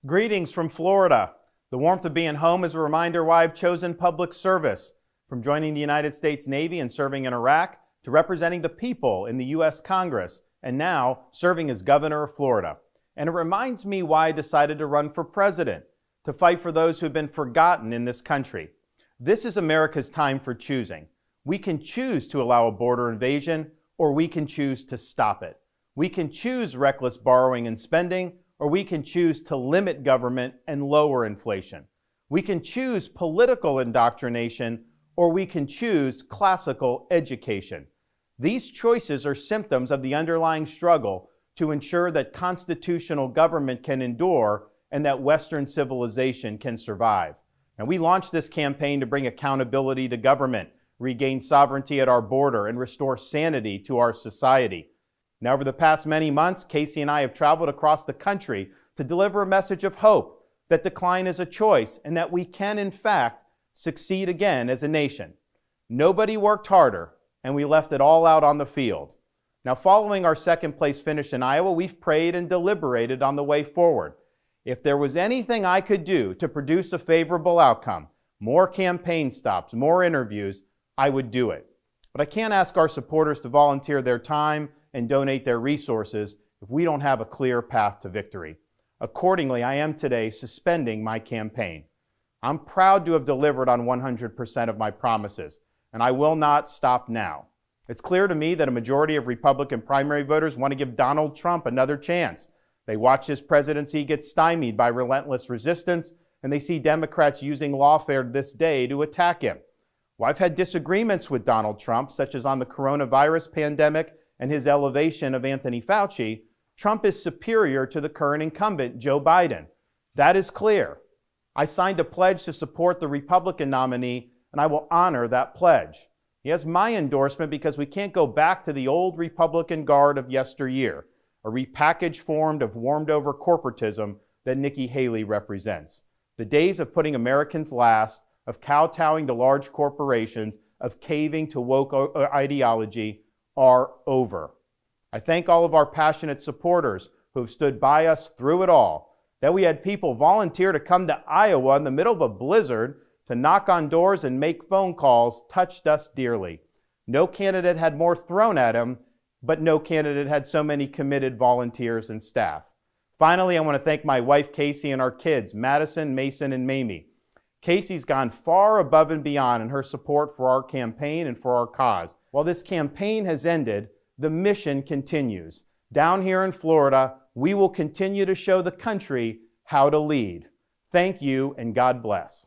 Greetings from Florida. The warmth of being home is a reminder why I've chosen public service. From joining the United States Navy and serving in Iraq, to representing the people in the U.S. Congress, and now serving as governor of Florida. And it reminds me why I decided to run for president, to fight for those who have been forgotten in this country. This is America's time for choosing. We can choose to allow a border invasion, or we can choose to stop it. We can choose reckless borrowing and spending, or we can choose to limit government and lower inflation. We can choose political indoctrination, or we can choose classical education. These choices are symptoms of the underlying struggle to ensure that constitutional government can endure and that Western civilization can survive. And we launched this campaign to bring accountability to government, regain sovereignty at our border, and restore sanity to our society. Now, over the past many months, Casey and I have traveled across the country to deliver a message of hope, that decline is a choice, and that we can, in fact, succeed again as a nation. Nobody worked harder, and we left it all out on the field. Now, following our second place finish in Iowa, we've prayed and deliberated on the way forward. If there was anything I could do to produce a favorable outcome, more campaign stops, more interviews, I would do it. But I can't ask our supporters to volunteer their time and donate their resources if we don't have a clear path to victory. Accordingly, I am today suspending my campaign. I'm proud to have delivered on 100% of my promises, and I will not stop now. It's clear to me that a majority of Republican primary voters want to give Donald Trump another chance. They watch his presidency get stymied by relentless resistance, and they see Democrats using lawfare this day to attack him. Well, I've had disagreements with Donald Trump, such as on the coronavirus pandemic and his elevation of Anthony Fauci. Trump is superior to the current incumbent, Joe Biden. That is clear. I signed a pledge to support the Republican nominee, and I will honor that pledge. He has my endorsement because we can't go back to the old Republican guard of yesteryear, a repackaged form of warmed-over corporatism that Nikki Haley represents. The days of putting Americans last, of kowtowing to large corporations, of caving to woke ideology are over. I thank all of our passionate supporters who have stood by us through it all. That we had people volunteer to come to Iowa in the middle of a blizzard to knock on doors and make phone calls touched us dearly. No candidate had more thrown at him, but no candidate had so many committed volunteers and staff. Finally, I want to thank my wife, Casey, and our kids, Madison, Mason, and Mamie. Casey's gone far above and beyond in her support for our campaign and for our cause. While this campaign has ended, the mission continues. Down here in Florida, we will continue to show the country how to lead. Thank you, and God bless.